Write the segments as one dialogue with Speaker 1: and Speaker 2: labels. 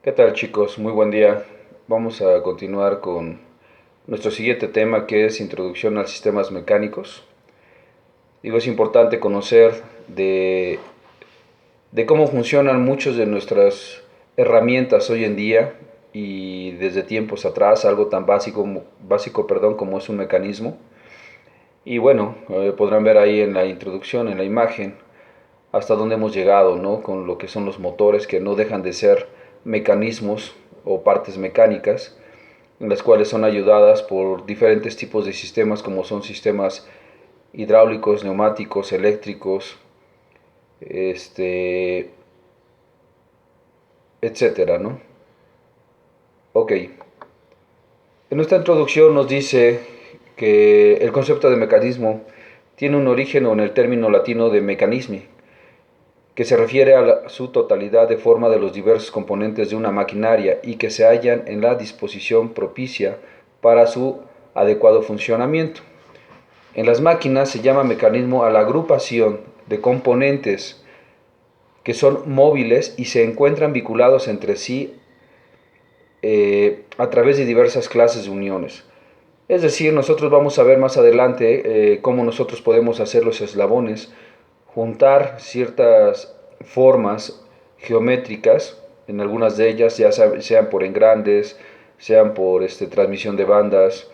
Speaker 1: ¿Qué tal, chicos? Muy buen día. Vamos a continuar con nuestro siguiente tema, que es introducción a sistemas mecánicos. Digo, es importante conocer de cómo funcionan muchas de nuestras herramientas hoy en día y desde tiempos atrás, algo tan básico, como es un mecanismo. Y bueno, podrán ver ahí en la introducción, en la imagen, hasta dónde hemos llegado, ¿no? Con lo que son los motores, que no dejan de ser mecanismos o partes mecánicas, en las cuales son ayudadas por diferentes tipos de sistemas, como son sistemas hidráulicos, neumáticos, eléctricos, este, etcétera, ¿no? Ok. En esta introducción nos dice que el concepto de mecanismo tiene un origen en el término latino de mecanismi, que se refiere a su totalidad de forma de los diversos componentes de una maquinaria y que se hallan en la disposición propicia para su adecuado funcionamiento. En las máquinas se llama mecanismo a la agrupación de componentes que son móviles y se encuentran vinculados entre sí a través de diversas clases de uniones. Es decir, nosotros vamos a ver más adelante cómo nosotros podemos hacer los eslabones, juntar ciertas formas geométricas, en algunas de ellas, ya sean por engrandes, sean por transmisión de bandas,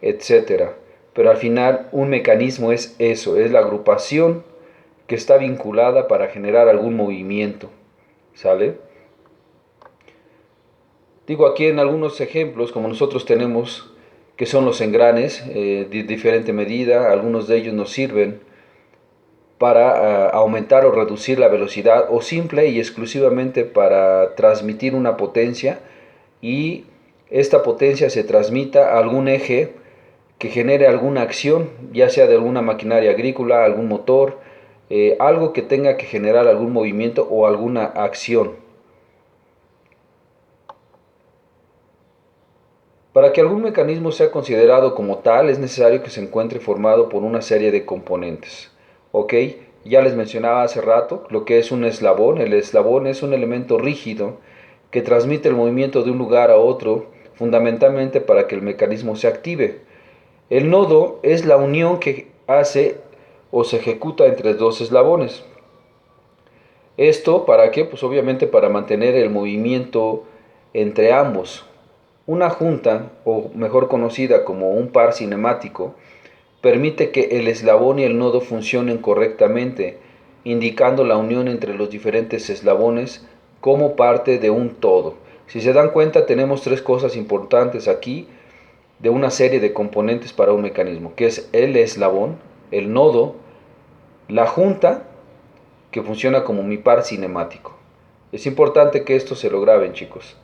Speaker 1: etcétera. Pero al final un mecanismo es eso, es la agrupación que está vinculada para generar algún movimiento, ¿sale? Digo aquí en algunos ejemplos, como nosotros tenemos, que son los engranes de diferente medida, algunos de ellos nos sirven para aumentar o reducir la velocidad o simple y exclusivamente para transmitir una potencia y esta potencia se transmita a algún eje que genere alguna acción, ya sea de alguna maquinaria agrícola, algún motor, algo que tenga que generar algún movimiento o alguna acción. Para que algún mecanismo sea considerado como tal, es necesario que se encuentre formado por una serie de componentes. ¿Ok? Ya les mencionaba hace rato lo que es un eslabón. El eslabón es un elemento rígido que transmite el movimiento de un lugar a otro, fundamentalmente para que el mecanismo se active. El nodo es la unión que hace o se ejecuta entre dos eslabones. ¿Esto para qué? Pues obviamente para mantener el movimiento entre ambos. Una junta, o mejor conocida como un par cinemático, permite que el eslabón y el nodo funcionen correctamente, indicando la unión entre los diferentes eslabones como parte de un todo. Si se dan cuenta, tenemos tres cosas importantes aquí de una serie de componentes para un mecanismo, que es el eslabón, el nodo, la junta, que funciona como mi par cinemático. Es importante que esto se lo graben, chicos.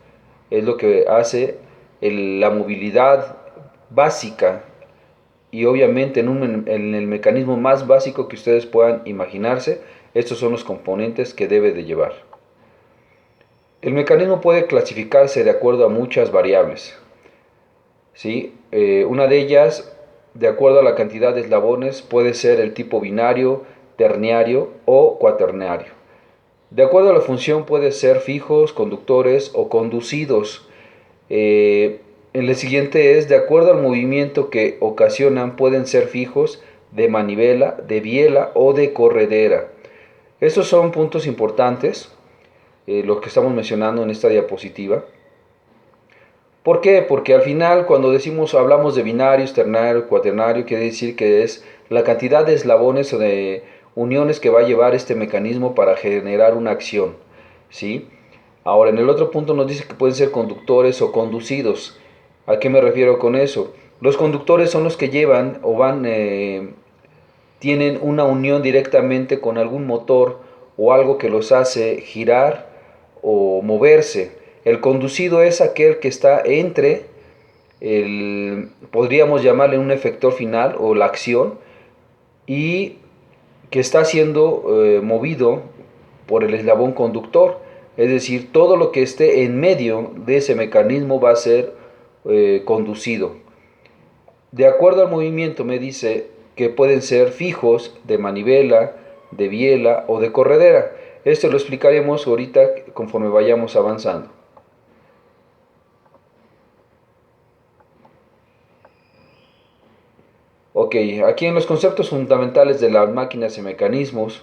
Speaker 1: Es lo que hace la movilidad básica y obviamente en el mecanismo más básico que ustedes puedan imaginarse, estos son los componentes que debe de llevar. El mecanismo puede clasificarse de acuerdo a muchas variables. ¿Sí? Una de ellas, de acuerdo a la cantidad de eslabones, puede ser el tipo binario, ternario o cuaternario. De acuerdo a la función puede ser fijos, conductores o conducidos. El siguiente es, de acuerdo al movimiento que ocasionan, pueden ser fijos, de manivela, de biela o de corredera. Estos son puntos importantes, los que estamos mencionando en esta diapositiva. ¿Por qué? Porque al final cuando hablamos de binarios, ternario, cuaternario, quiere decir que es la cantidad de eslabones o de uniones que va a llevar este mecanismo para generar una acción, ¿sí? Ahora, en el otro punto nos dice que pueden ser conductores o conducidos. ¿A qué me refiero con eso? Los conductores son los que llevan o tienen una unión directamente con algún motor o algo que los hace girar o moverse. El conducido es aquel que está entre podríamos llamarle un efector final o la acción, y que está siendo movido por el eslabón conductor. Es decir, todo lo que esté en medio de ese mecanismo va a ser conducido. De acuerdo al movimiento me dice que pueden ser fijos, de manivela, de biela o de corredera. Esto lo explicaremos ahorita conforme vayamos avanzando. Ok, aquí en los conceptos fundamentales de las máquinas y mecanismos,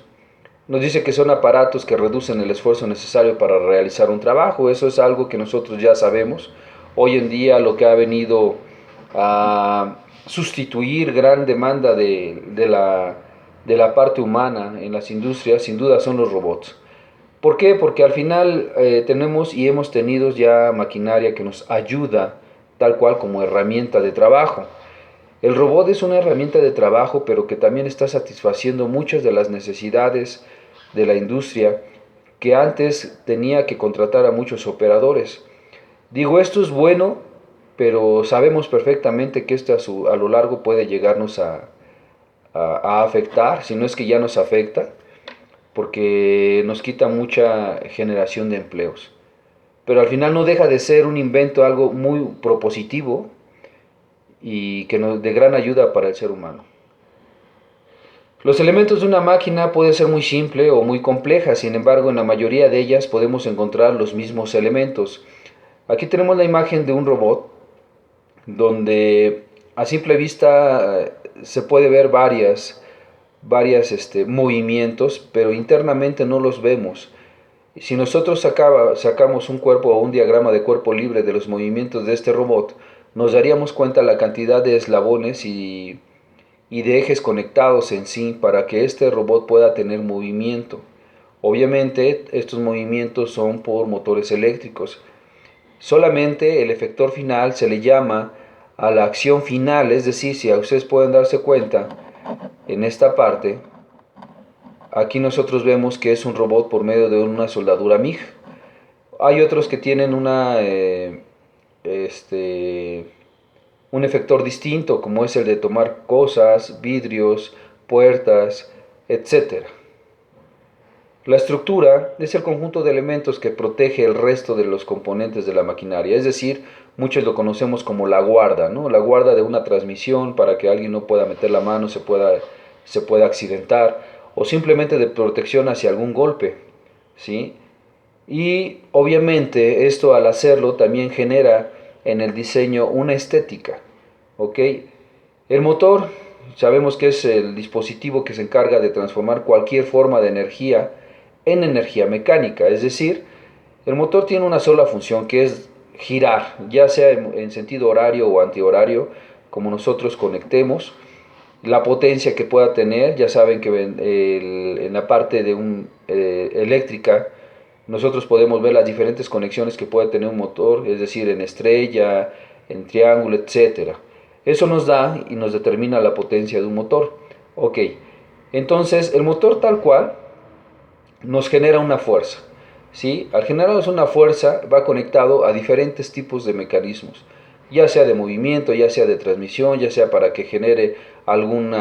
Speaker 1: nos dice que son aparatos que reducen el esfuerzo necesario para realizar un trabajo. Eso es algo que nosotros ya sabemos. Hoy en día lo que ha venido a sustituir gran demanda de la parte humana en las industrias, sin duda son los robots. ¿Por qué? Porque al final tenemos y hemos tenido ya maquinaria que nos ayuda tal cual como herramienta de trabajo. El robot es una herramienta de trabajo, pero que también está satisfaciendo muchas de las necesidades de la industria que antes tenía que contratar a muchos operadores. Digo, esto es bueno, pero sabemos perfectamente que esto a lo largo puede llegarnos a afectar, si no es que ya nos afecta, porque nos quita mucha generación de empleos. Pero al final no deja de ser un invento, algo muy propositivo y que nos de gran ayuda para el ser humano. Los elementos de una máquina pueden ser muy simple o muy compleja, sin embargo en la mayoría de ellas podemos encontrar los mismos elementos. Aquí tenemos la imagen de un robot donde a simple vista se puede ver varias movimientos, pero internamente no los vemos. Si nosotros sacamos un cuerpo o un diagrama de cuerpo libre de los movimientos de este robot, nos daríamos cuenta la cantidad de eslabones y de ejes conectados en sí para que este robot pueda tener movimiento. Obviamente estos movimientos son por motores eléctricos. Solamente el efector final se le llama a la acción final, es decir, si ustedes pueden darse cuenta en esta parte, aquí nosotros vemos que es un robot por medio de una soldadura MIG. Hay otros que tienen un efector distinto, como es el de tomar cosas, vidrios, puertas, etcétera. La estructura es el conjunto de elementos que protege el resto de los componentes de la maquinaria, es decir, muchos lo conocemos como la guarda, ¿no? La guarda de una transmisión para que alguien no pueda meter la mano, se pueda accidentar, o simplemente de protección hacia algún golpe, ¿sí? Y obviamente esto al hacerlo también genera en el diseño una estética, ¿ok? El motor, sabemos que es el dispositivo que se encarga de transformar cualquier forma de energía en energía mecánica, es decir, el motor tiene una sola función que es girar, ya sea en sentido horario o antihorario, como nosotros conectemos, la potencia que pueda tener, ya saben que en la parte de eléctrica, nosotros podemos ver las diferentes conexiones que puede tener un motor, es decir, en estrella, en triángulo, etcétera. Eso nos da y nos determina la potencia de un motor. Ok, entonces el motor tal cual nos genera una fuerza. ¿Sí? Al generarnos una fuerza va conectado a diferentes tipos de mecanismos, ya sea de movimiento, ya sea de transmisión, ya sea para que genere algún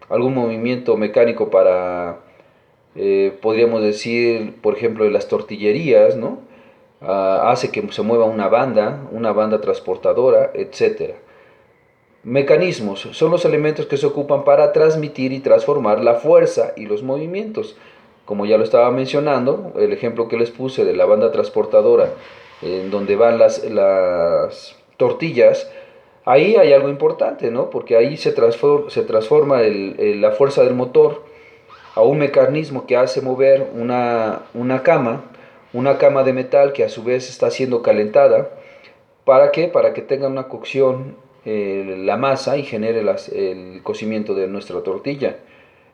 Speaker 1: movimiento mecánico para, podríamos decir, por ejemplo, de las tortillerías, ¿no? Hace que se mueva una banda transportadora, etcétera. Mecanismos son los elementos que se ocupan para transmitir y transformar la fuerza y los movimientos. Como ya lo estaba mencionando, el ejemplo que les puse de la banda transportadora, en donde van las tortillas, ahí hay algo importante, ¿no? Porque ahí se transforma la fuerza del motor a un mecanismo que hace mover una cama de metal que a su vez está siendo calentada. ¿Para qué? Para que tenga una cocción la masa y genere el cocimiento de nuestra tortilla.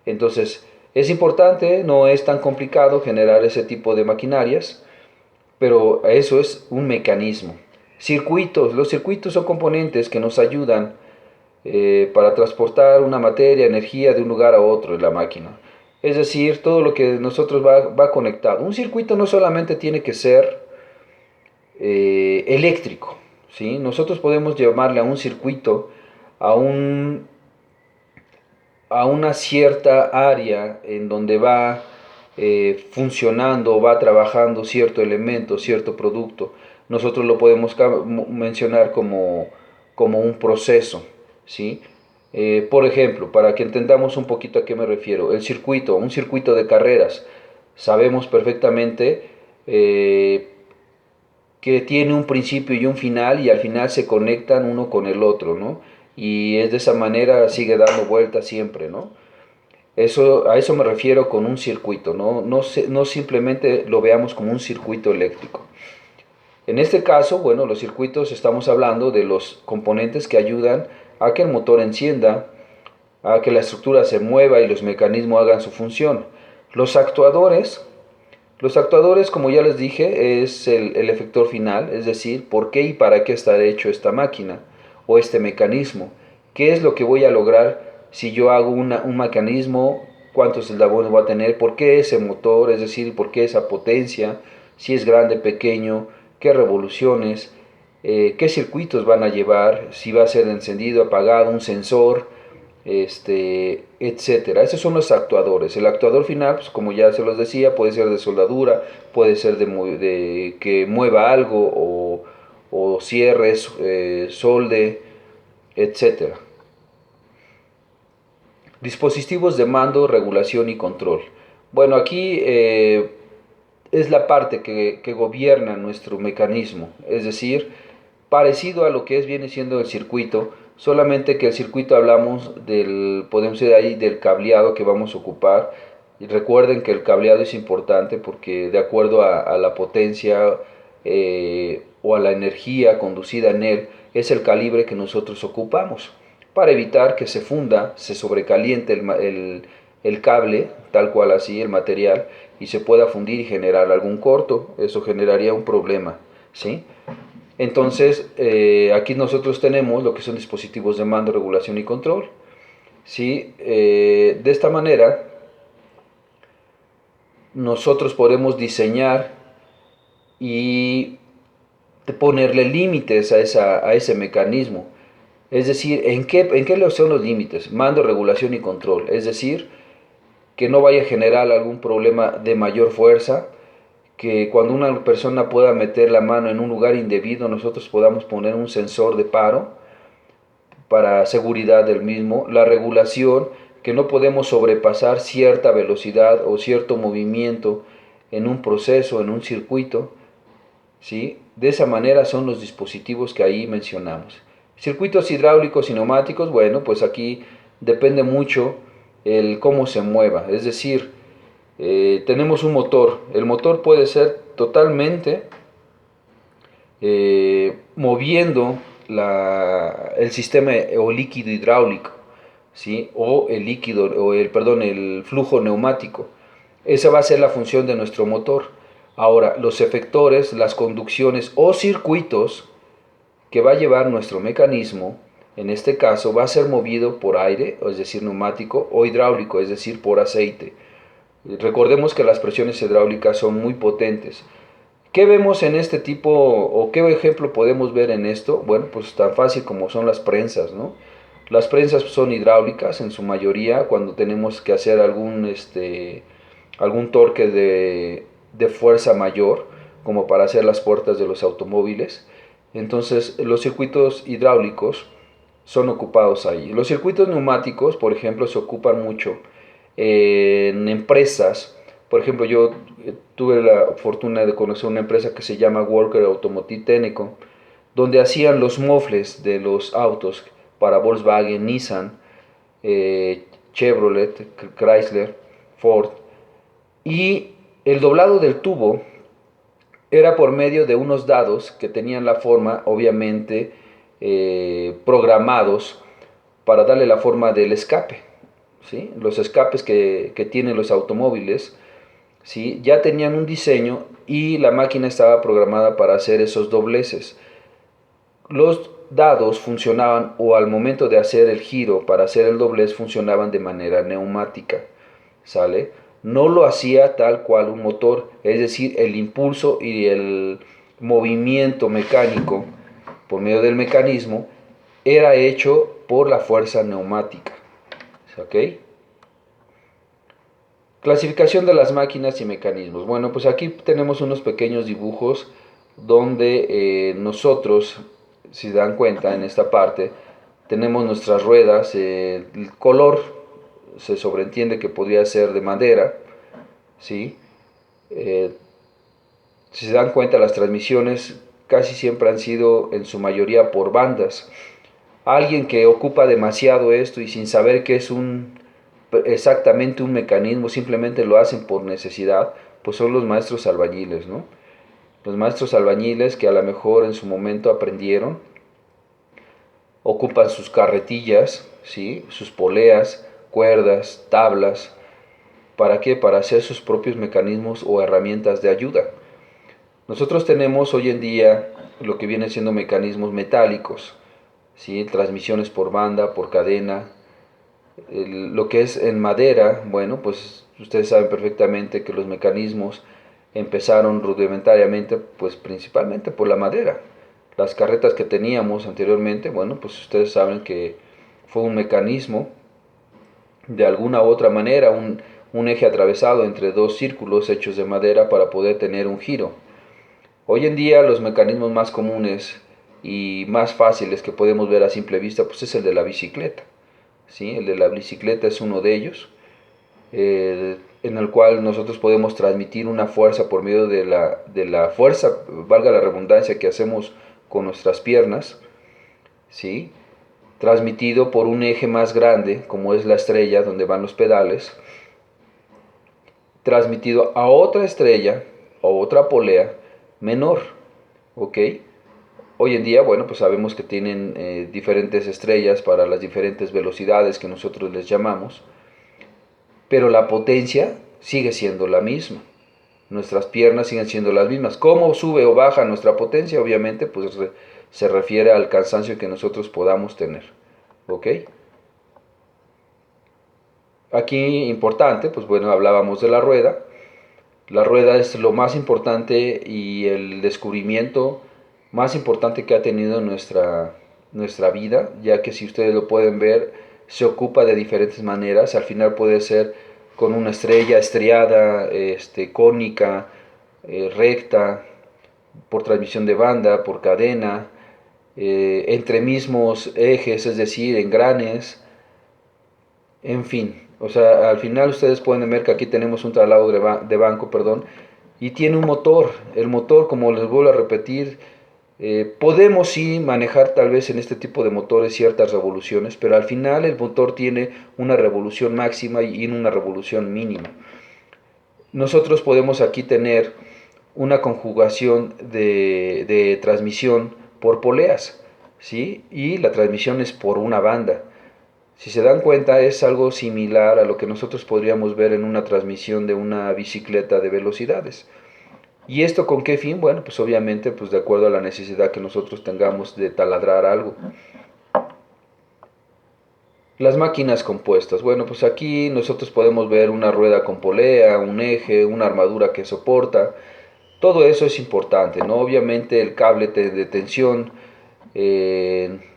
Speaker 1: Entonces, es importante, no es tan complicado generar ese tipo de maquinarias, pero eso es un mecanismo. Circuitos, los circuitos son componentes que nos ayudan para transportar una materia, energía de un lugar a otro en la máquina. Es decir, todo lo que nosotros va conectado. Un circuito no solamente tiene que ser eléctrico, ¿sí? Nosotros podemos llamarle a un circuito a, un, a una cierta área en donde va funcionando, va trabajando cierto elemento, cierto producto. Nosotros lo podemos mencionar como un proceso, ¿sí? Por ejemplo, para que entendamos un poquito a qué me refiero, un circuito de carreras, sabemos perfectamente que tiene un principio y un final y al final se conectan uno con el otro, ¿no? y es de esa manera sigue dando vueltas siempre, ¿no? A eso me refiero con un circuito, ¿no? No simplemente lo veamos como un circuito eléctrico. En este caso, bueno, los circuitos estamos hablando de los componentes que ayudan a que el motor encienda, a que la estructura se mueva y los mecanismos hagan su función. Los actuadores, los actuadores, como ya les dije, es el efector final, es decir, por qué y para qué está hecho esta máquina o este mecanismo. ¿Qué es lo que voy a lograr si yo hago un mecanismo? ¿Cuántos eslabones va a tener? ¿Por qué ese motor? Es decir, ¿por qué esa potencia? Si es grande, pequeño, qué revoluciones, qué circuitos van a llevar, si va a ser encendido, apagado, un sensor, etcétera. Esos son los actuadores. El actuador final, pues, como ya se los decía, puede ser de soldadura, puede ser de que mueva algo o cierres, solde, etcétera. Dispositivos de mando, regulación y control. Bueno, aquí es la parte que gobierna nuestro mecanismo, es decir, parecido a lo que viene siendo el circuito, solamente que el circuito hablamos podemos ir ahí del cableado que vamos a ocupar. Y recuerden que el cableado es importante porque de acuerdo a la potencia o a la energía conducida en él, es el calibre que nosotros ocupamos para evitar que se funda, se sobrecaliente el cable, tal cual así, el material, y se pueda fundir y generar algún corto. Eso generaría un problema, ¿sí? Entonces, aquí nosotros tenemos lo que son dispositivos de mando, regulación y control, ¿sí? De esta manera, nosotros podemos diseñar y ponerle límites a ese mecanismo. Es decir, ¿en qué son los límites? Mando, regulación y control. Es decir, que no vaya a generar algún problema de mayor fuerza, que cuando una persona pueda meter la mano en un lugar indebido, nosotros podamos poner un sensor de paro para seguridad del mismo. La regulación, que no podemos sobrepasar cierta velocidad o cierto movimiento en un proceso, en un circuito, ¿sí? De esa manera son los dispositivos que ahí mencionamos. Circuitos hidráulicos y neumáticos, bueno, pues aquí depende mucho el cómo se mueva. Es decir, tenemos un motor. El motor puede ser totalmente moviendo el sistema o líquido hidráulico, ¿sí? O el líquido, perdón, el flujo neumático. Esa va a ser la función de nuestro motor. Ahora, los efectores, las conducciones o circuitos que va a llevar nuestro mecanismo, en este caso, va a ser movido por aire, es decir, neumático, o hidráulico, es decir, por aceite. Recordemos que las presiones hidráulicas son muy potentes. ¿Qué vemos en este tipo o qué ejemplo podemos ver en esto? Bueno, pues tan fácil como son las prensas, ¿no? Las prensas son hidráulicas en su mayoría cuando tenemos que hacer algún torque de fuerza mayor, como para hacer las puertas de los automóviles. Entonces, los circuitos hidráulicos son ocupados ahí. Los circuitos neumáticos, por ejemplo, se ocupan mucho en empresas. Por ejemplo, yo tuve la fortuna de conocer una empresa que se llama Walker Automotive Técnico, donde hacían los mofles de los autos para Volkswagen, Nissan, Chevrolet, Chrysler, Ford. Y el doblado del tubo era por medio de unos dados que tenían la forma, obviamente, programados para darle la forma del escape. ¿Sí? Los escapes que tienen los automóviles, ¿sí? Ya tenían un diseño y la máquina estaba programada para hacer esos dobleces. Los dados funcionaban, o al momento de hacer el giro para hacer el doblez, funcionaban de manera neumática, ¿sale? No lo hacía tal cual un motor, es decir, el impulso y el movimiento mecánico por medio del mecanismo era hecho por la fuerza neumática, ¿ok? Clasificación de las máquinas y mecanismos. Bueno, pues aquí tenemos unos pequeños dibujos donde nosotros, si dan cuenta en esta parte, tenemos nuestras ruedas. El color se sobreentiende que podría ser de madera, ¿sí? Eh, si se dan cuenta, las transmisiones casi siempre han sido en su mayoría por bandas. Alguien que ocupa demasiado esto y sin saber qué es exactamente un mecanismo, simplemente lo hacen por necesidad, pues son los maestros albañiles, ¿no? Los maestros albañiles que a lo mejor en su momento aprendieron, ocupan sus carretillas, ¿sí? Sus poleas, cuerdas, tablas. ¿Para qué? Para hacer sus propios mecanismos o herramientas de ayuda. Nosotros tenemos hoy en día lo que viene siendo mecanismos metálicos, ¿sí? Transmisiones por banda, por cadena. Lo que es en madera, bueno, pues ustedes saben perfectamente que los mecanismos empezaron rudimentariamente, pues principalmente por la madera. Las carretas que teníamos anteriormente, bueno, pues ustedes saben que fue un mecanismo de alguna u otra manera, un eje atravesado entre dos círculos hechos de madera para poder tener un giro. Hoy en día los mecanismos más comunes y más fáciles que podemos ver a simple vista, pues es el de la bicicleta. ¿Sí? El de la bicicleta es uno de ellos, en el cual nosotros podemos transmitir una fuerza por medio de la fuerza, valga la redundancia, que hacemos con nuestras piernas, ¿sí? Transmitido por un eje más grande, como es la estrella donde van los pedales, transmitido a otra estrella o otra polea menor, ¿ok? Hoy en día, bueno, pues sabemos que tienen diferentes estrellas para las diferentes velocidades que nosotros les llamamos, pero la potencia sigue siendo la misma. Nuestras piernas siguen siendo las mismas. ¿Cómo sube o baja nuestra potencia? Obviamente, pues se refiere al cansancio que nosotros podamos tener, ¿ok? Aquí importante, pues bueno, hablábamos de la rueda. La rueda es lo más importante y el descubrimiento más importante que ha tenido nuestra vida, ya que si ustedes lo pueden ver, se ocupa de diferentes maneras. Al final puede ser con una estrella estriada, cónica, recta, por transmisión de banda, por cadena, entre mismos ejes, es decir, engranes, en fin. O sea, al final ustedes pueden ver que aquí tenemos un traslado de banco, perdón, y tiene un motor. El motor, como les vuelvo a repetir, podemos sí manejar tal vez en este tipo de motores ciertas revoluciones, pero al final el motor tiene una revolución máxima y una revolución mínima. Nosotros podemos aquí tener una conjugación de transmisión por poleas, ¿sí? Y la transmisión es por una banda. Si se dan cuenta, es algo similar a lo que nosotros podríamos ver en una transmisión de una bicicleta de velocidades. ¿Y esto con qué fin? Bueno, pues obviamente pues de acuerdo a la necesidad que nosotros tengamos de taladrar algo. Las máquinas compuestas. Bueno, pues aquí nosotros podemos ver una rueda con polea, un eje, una armadura que soporta. Todo eso es importante, ¿no? Obviamente el cable de tensión,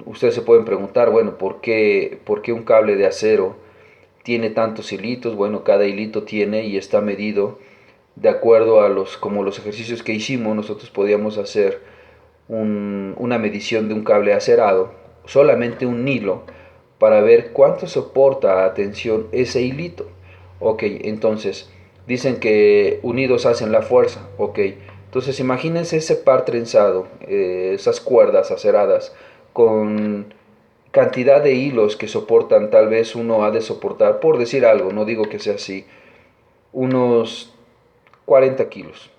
Speaker 1: ustedes se pueden preguntar, bueno, ¿por qué un cable de acero tiene tantos hilitos? Bueno, cada hilito tiene y está medido de acuerdo a como los ejercicios que hicimos. Nosotros podíamos hacer una medición de un cable acerado, solamente un hilo, para ver cuánto soporta a tensión ese hilito. Ok, entonces dicen que unidos hacen la fuerza. Ok, entonces imagínense ese par trenzado, esas cuerdas aceradas con cantidad de hilos que soportan. Tal vez uno ha de soportar, por decir algo, no digo que sea así, unos 40 kilos.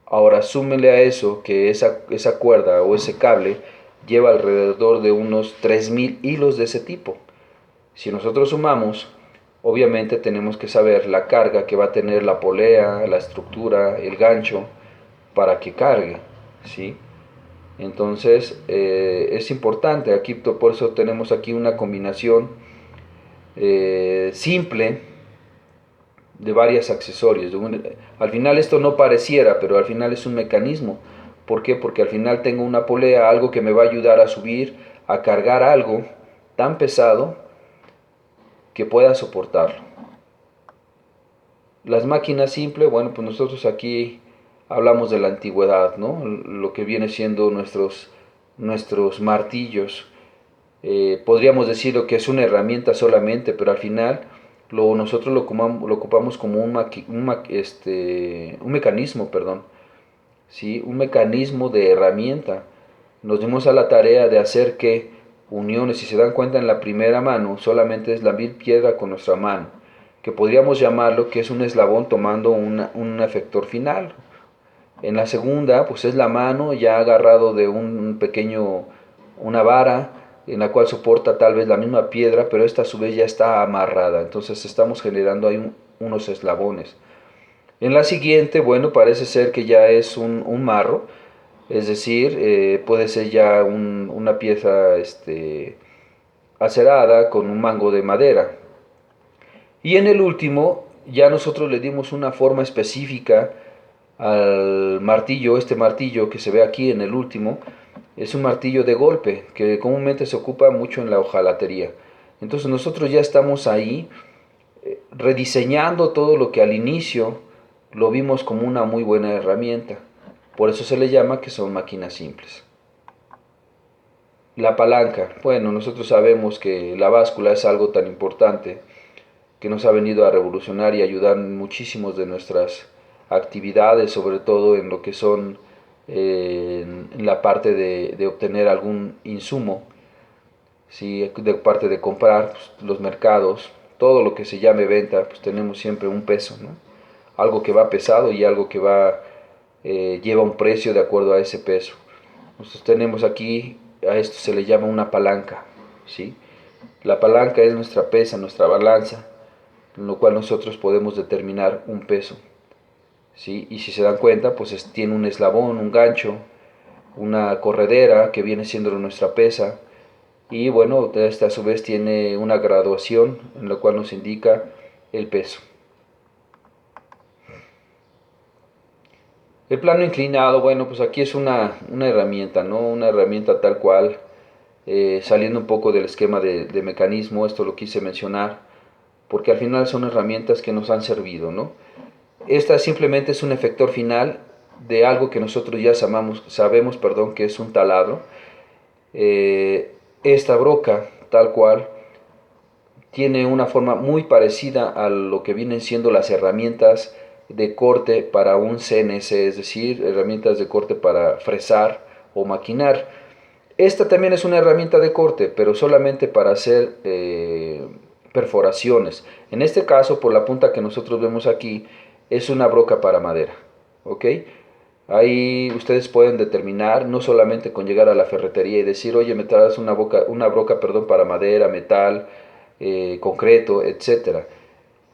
Speaker 1: Ahora súmele a eso que esa cuerda o ese cable lleva alrededor de unos 3000 hilos de ese tipo. Si nosotros sumamos, obviamente tenemos que saber la carga que va a tener la polea, la estructura, el gancho, para que cargue, ¿sí? Entonces es importante, aquí por eso tenemos aquí una combinación simple de varios accesorios. Al final esto no pareciera, pero al final es un mecanismo. ¿Por qué? Porque al final tengo una polea, algo que me va a ayudar a subir, a cargar algo tan pesado que pueda soportarlo. Las máquinas simples, bueno, pues nosotros aquí hablamos de la antigüedad, ¿no? Lo que viene siendo nuestros martillos. Podríamos decirlo que es una herramienta solamente, pero al final nosotros lo ocupamos como un mecanismo, perdón, ¿sí? Un mecanismo de herramienta. Nos dimos a la tarea de hacer que uniones. Si se dan cuenta, en la primera mano solamente es la vil piedra con nuestra mano, que podríamos llamarlo que es un eslabón tomando un efector final. En la segunda, pues es la mano ya agarrado de un pequeño, una vara en la cual soporta tal vez la misma piedra, pero esta a su vez ya está amarrada. Entonces estamos generando ahí unos eslabones. En la siguiente, bueno, parece ser que ya es un marro, es decir, puede ser ya una pieza acerada con un mango de madera. Y en el último, ya nosotros le dimos una forma específica al martillo. Este martillo que se ve aquí en el último es un martillo de golpe que comúnmente se ocupa mucho en la hojalatería. Entonces nosotros ya estamos ahí rediseñando todo lo que al inicio lo vimos como una muy buena herramienta. Por eso se le llama que son máquinas simples. La palanca. Bueno, nosotros sabemos que la báscula es algo tan importante que nos ha venido a revolucionar y ayudar en muchísimos de nuestras actividades, sobre todo en lo que son en la parte de obtener algún insumo, ¿sí? De parte de comprar pues, los mercados, todo lo que se llame venta, pues tenemos siempre un peso, ¿no? Algo que va pesado y algo que va lleva un precio de acuerdo a ese peso. Nosotros tenemos aquí, a esto se le llama una palanca, ¿sí? La palanca es nuestra pesa, nuestra balanza, en lo cual nosotros podemos determinar un peso, ¿sí? Y si se dan cuenta, pues tiene un eslabón, un gancho, una corredera que viene siendo nuestra pesa, y bueno, esta a su vez tiene una graduación en la cual nos indica el peso. El plano inclinado, bueno, pues aquí es una herramienta, ¿no? Una herramienta tal cual, saliendo un poco del esquema de mecanismo, esto lo quise mencionar, porque al final son herramientas que nos han servido, ¿no? Esta simplemente es un efector final de algo que nosotros ya sabemos, perdón, que es un taladro. Esta broca, tal cual, tiene una forma muy parecida a lo que vienen siendo las herramientas de corte para un CNC, es decir, herramientas de corte para fresar o maquinar. Esta también es una herramienta de corte, pero solamente para hacer perforaciones. En este caso, por la punta que nosotros vemos aquí, es una broca para madera. ¿Ok? Ahí ustedes pueden determinar, no solamente con llegar a la ferretería y decir, oye, me traes una broca, perdón, para madera, metal, concreto, etcétera.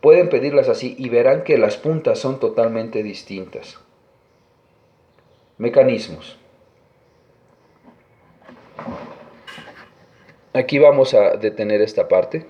Speaker 1: Pueden pedirlas así y verán que las puntas son totalmente distintas. Mecanismos. Aquí vamos a detener esta parte.